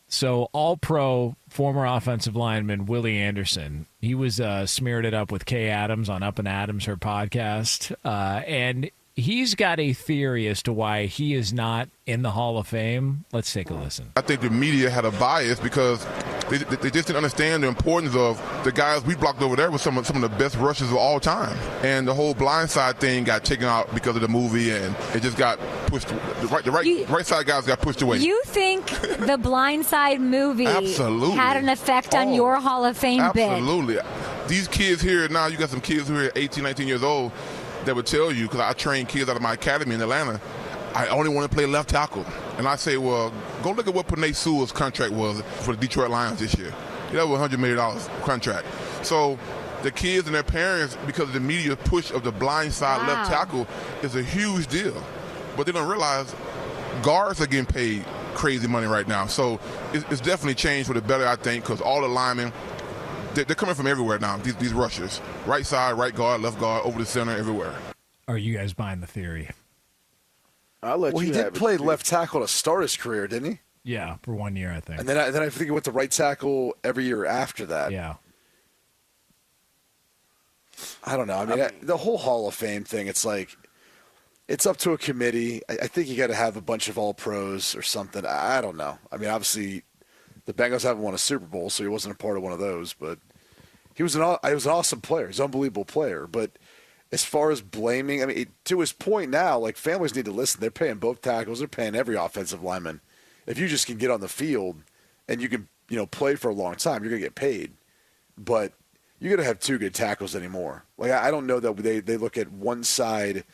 So all-pro former offensive lineman Willie Anderson, he was smeared it up with Kay Adams on Up and Adams, her podcast, and he's got a theory as to why he is not in the Hall of Fame. Let's take a listen. I think the media had a bias because they just didn't understand the importance of the guys we blocked over there with some of the best rushes of all time. And the whole Blindside thing got taken out because of the movie, and it just got pushed. The right side guys got pushed away. You think the Blindside movie Absolutely. had an effect on your Hall of Fame bid? Absolutely. These kids here now, you got some kids who are 18, 19 years old that would tell you, because I train kids out of my academy in Atlanta, I only want to play left tackle. And I say, well, go look at what Penei Sewell's contract was for the Detroit Lions this year. That was a $100 million contract. So the kids and their parents, because of the media push of the Blindside left tackle, is a huge deal. But they don't realize guards are getting paid crazy money right now. So it's definitely changed for the better, I think, because all the linemen, they're coming from everywhere now, these rushers. Right side, right guard, left guard, over the center, everywhere. Are you guys buying the theory? He did play left tackle to start his career, didn't he? Yeah, for 1 year, I think. And then I think he went to right tackle every year after that. Yeah. I don't know. I mean, the whole Hall of Fame thing, it's like, it's up to a committee. I think you got to have a bunch of all-pros or something. I don't know. I mean, obviously, the Bengals haven't won a Super Bowl, so he wasn't a part of one of those. But he was an awesome player. He's an unbelievable player. But as far as blaming, I mean, to his point now, like, families need to listen. They're paying both tackles. They're paying every offensive lineman. If you just can get on the field and you can, play for a long time, you're going to get paid. But you're going to have two good tackles anymore. Like, I don't know that they look at one side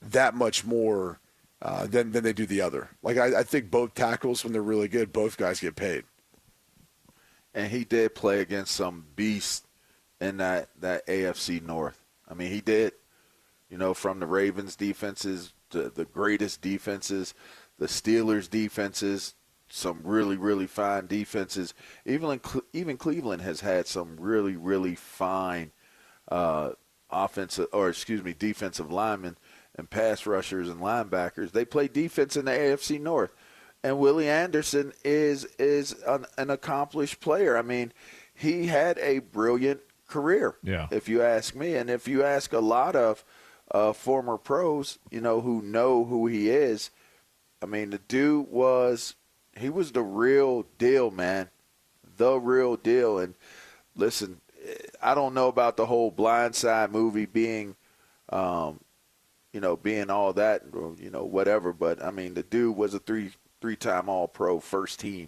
that much more than they do the other. Like, I think both tackles, when they're really good, both guys get paid. And he did play against some beasts in that AFC North. I mean, he did, from the Ravens defenses to the greatest defenses, the Steelers defenses, some really, really fine defenses. Even Cleveland has had some really, really fine defensive linemen and pass rushers and linebackers. They play defense in the AFC North. And Willie Anderson is an accomplished player. I mean, he had a brilliant career, if you ask me. And if you ask a lot of former pros, who know who he is, I mean, the dude was the real deal, man. The real deal. And listen, I don't know about the whole Blindside movie being, being all that, or, whatever. But, I mean, the dude was a three-time All-Pro first team.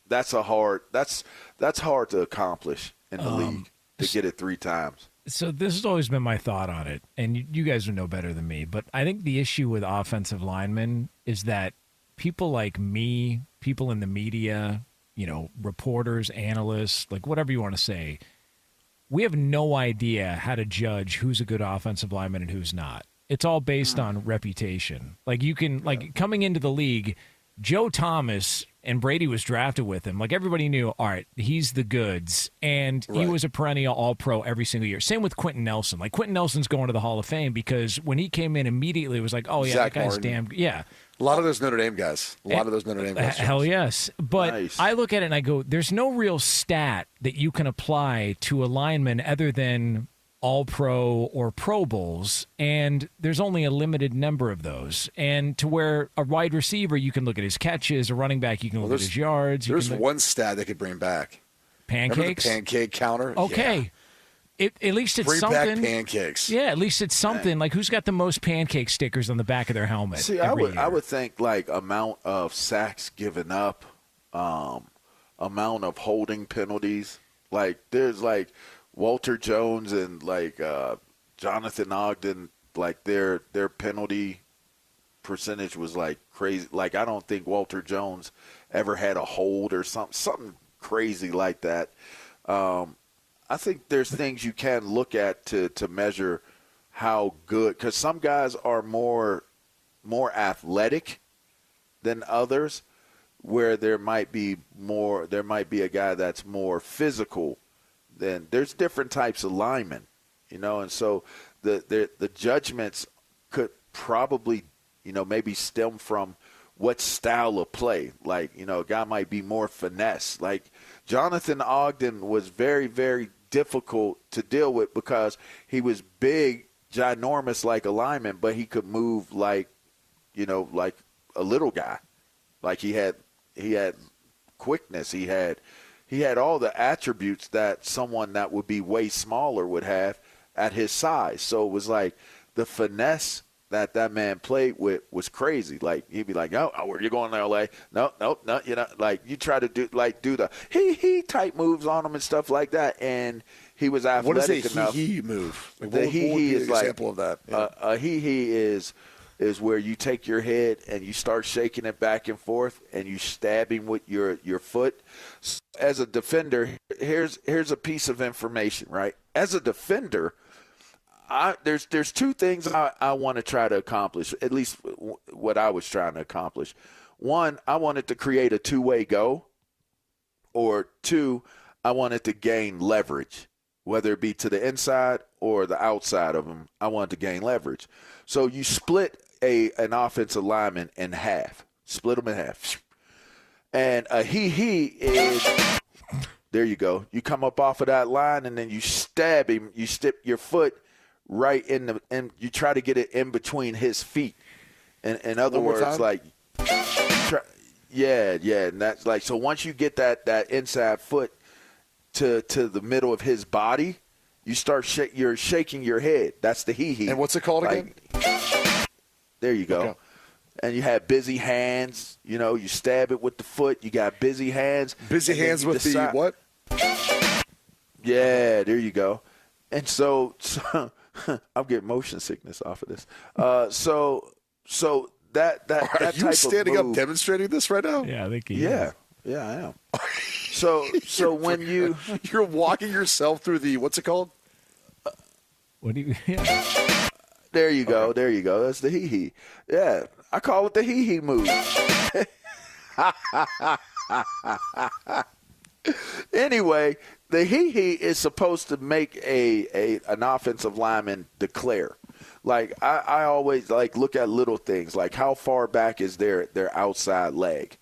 That's hard to accomplish in the league, to get it 3 times. So this has always been my thought on it, and you guys would know better than me, but I think the issue with offensive linemen is that people like me, people in the media, reporters, analysts, like whatever you want to say, we have no idea how to judge who's a good offensive lineman and who's not. It's all based on reputation. Like, you can, coming into the league, Joe Thomas, and Brady was drafted with him. Like, everybody knew, all right, he's the goods. And he was a perennial all-pro every single year. Same with Quentin Nelson. Like, Quentin Nelson's going to the Hall of Fame because when he came in immediately, it was like, oh, yeah, Zach that guy's Martin. Yeah. A lot of those Notre Dame guys. Hell yes. But nice. I look at it and I go, there's no real stat that you can apply to a lineman other than All-Pro or Pro Bowls, and there's only a limited number of those. And to where a wide receiver, you can look at his catches, a running back, you can look at his yards. There's one stat they could bring back. Pancakes? Remember the pancake counter? Okay. Yeah. At least it's bring something. Back pancakes. Yeah, at least it's something. Like, who's got the most pancake stickers on the back of their helmet? See, I would think, like, amount of sacks given up, amount of holding penalties. Like, there's, like, Walter Jones and, like, Jonathan Ogden, like, their penalty percentage was, like, crazy. Like, I don't think Walter Jones ever had a hold or something crazy like that. I think there's things you can look at to measure how good, because some guys are more athletic than others, where there might be a guy that's more physical. Then there's different types of linemen, and so the judgments could probably, maybe stem from what style of play. Like, a guy might be more finesse. Like, Jonathan Ogden was very, very difficult to deal with because he was big, ginormous like a lineman, but he could move like a little guy. Like he had quickness. He had all the attributes that someone that would be way smaller would have at his size. So it was like the finesse that man played with was crazy. Like he'd be like, "Oh, where you going to L.A.? No, like you try to do the he type moves on him and stuff like that, and he was athletic enough. What is a he move? Like, the he is like example of that. Yeah. A he is where you take your head and you start shaking it back and forth and you stab him with your foot. As a defender, here's a piece of information, right? As a defender, there's two things I want to try to accomplish, at least what I was trying to accomplish. One, I wanted to create a two-way go, or two, I wanted to gain leverage, whether it be to the inside or the outside of him. I wanted to gain leverage. So you split an offensive lineman in half. Split them in half. And a he is, there you go. You come up off of that line and then you stab him. You stick your foot right and you try to get it in between his feet. In other words, like, yeah. And that's like, so once you get that inside foot to the middle of his body, you start you're shaking your head. That's the he. And what's it called again? There you go. Okay. And you have busy hands. You stab it with the foot. You got busy hands. Busy hands with the what? Yeah, there you go. And so I'm getting motion sickness off of this. So that Are you type standing of move, up demonstrating this right now? Yeah, I think he Yeah, is. yeah, I am. So when you're walking yourself through the, what's it called? What do you? Yeah. There you go. Okay. There you go. That's the he. Yeah, I call it the he move. Anyway, the he is supposed to make an offensive lineman declare. Like I always look at little things, like how far back is their outside leg.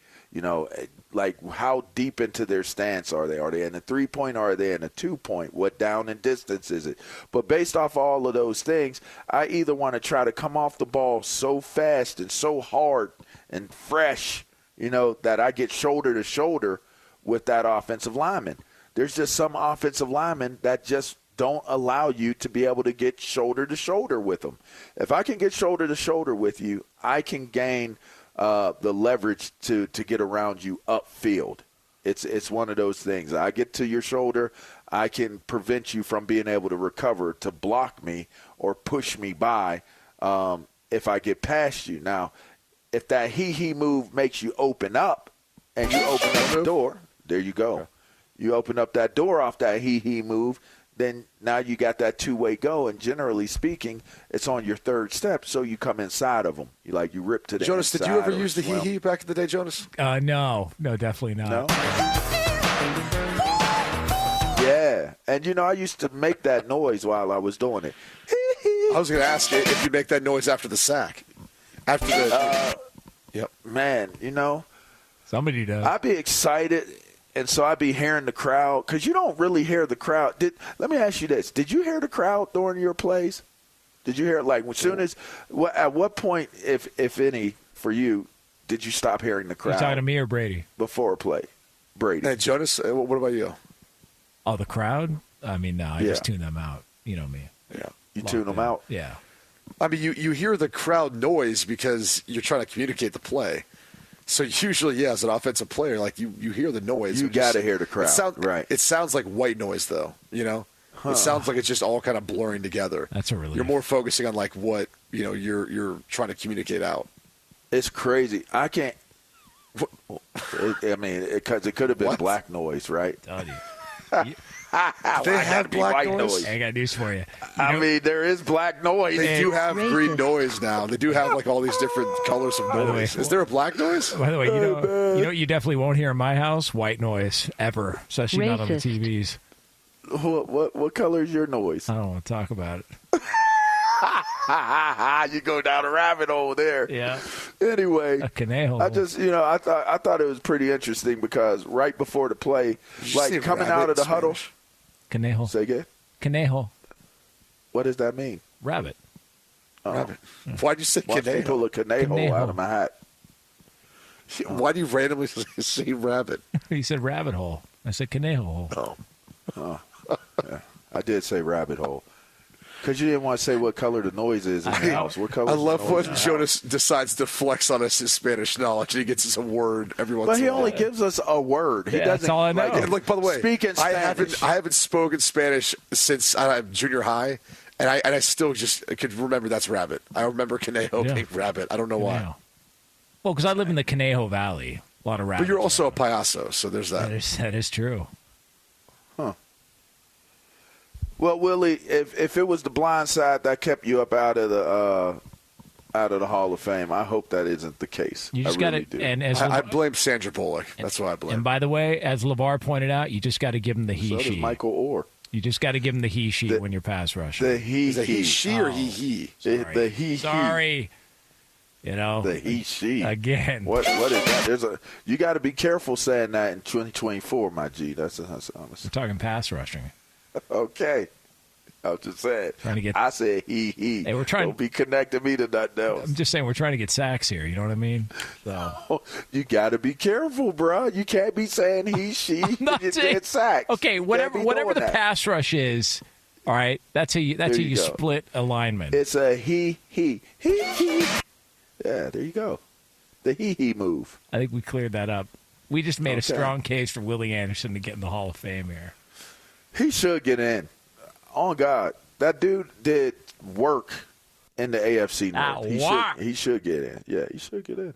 Like how deep into their stance are they? Are they in a 3-point or are they in a 2-point? What down and distance is it? But based off all of those things, I either want to try to come off the ball so fast and so hard and fresh, that I get shoulder to shoulder with that offensive lineman. There's just some offensive linemen that just don't allow you to be able to get shoulder to shoulder with them. If I can get shoulder to shoulder with you, I can gain the leverage to get around you upfield. It's one of those things. I get to your shoulder, I can prevent you from being able to recover to block me or push me by if I get past you. Now, if that he move makes you open up and you open up the door, there you go. Okay. You open up that door off that he move, then now you got that two-way go, and generally speaking, it's on your third step, so you come inside of them. You rip to the Jonas, inside. did you ever use the he back in the day, Jonas? No, definitely not. No? Yeah, and I used to make that noise while I was doing it. I was going to ask you if you make that noise after the sack. After the yep. Man, somebody does. I'd be excited. And so I'd be hearing the crowd, because you don't really hear the crowd. Let me ask you this. Did you hear the crowd during your plays? Did you hear it? Like, as soon as – at what point, if any, for you, did you stop hearing the crowd? You talking to me or Brady? Before a play. Brady. Hey, Jonas, what about you? Oh, the crowd? I mean, no, I just tune them out. You know me. Yeah. You tune them out? Yeah. I mean, you hear the crowd noise because you're trying to communicate the play. So usually, as an offensive player, you hear the noise. You got to hear the crowd, right? It sounds like white noise, though. It sounds like it's just all kind of blurring together. That's a relief. You're more focusing on what you're trying to communicate out. It's crazy. I can't. Because it could have been black noise, right? They had black noise. I got news for you. There is black noise. They do have green noise now. They do have all these different colors of noise. Is there a black noise? By the way, you definitely won't hear in my house white noise ever, especially not on the TVs. What color is your noise? I don't want to talk about it. You go down a rabbit hole there. Yeah. Anyway, A Conejo. I just, I thought it was pretty interesting because right before the play, like coming out of the huddle. Conejo. Say again? Conejo. What does that mean? Rabbit. Rabbit. Why'd you say Watch me Conejo? pull a Conejo out of my hat. Why do you randomly say rabbit? He said rabbit hole. I said Conejo hole. Oh. Yeah, I did say rabbit hole. Because you didn't want to say what color the noise is in the house. What color I is the love noise when Jonas decides to flex on us his Spanish knowledge and he gets us a word every once But in he a while. only gives us a word. He Yeah, doesn't. that's all I know. Like, Look, by the way, speaking I Spanish. haven't spoken Spanish since junior high, and I still just could remember that's rabbit. I remember Conejo being rabbit. I don't know why. Conejo. Well, because I live in the Conejo Valley. A lot of rabbits. But you're also a around. payaso, so there's that. That is true. Well, Willie, if it was the blind side that kept you up out of the Hall of Fame, I hope that isn't the case. You just I got really to, do. and as I blame Sandra Bullock. That's why I blame. and by the way, as LaVar pointed out, you just got to give him the he So does she. Michael Orr. You just got to give him the he she The- when you're pass rushing. The he Is it he, she, or he? The he Sorry. You know, The he she. again. What is that? You got to be careful saying that in 2024, my G. That's We're talking pass rushing. okay. I was just saying. Trying to get- I said he. Hey, we're trying- Don't be connecting me to nothing else. I'm just saying we're trying to get sacks here. You know what I mean? So You got to be careful, bro. You can't be saying he, she, not you saying- get sacked. okay, You whatever can't be doing the that. pass rush is. All right, that's how you There you go. split a lineman. It's a he. Yeah, there you go. The he move. I think we cleared that up. We just made a Okay. strong case for Willie Anderson to get in the Hall of Fame here. He should get in. On God, that dude did work in the AFC North. Work. He should get in. Yeah, he should get in.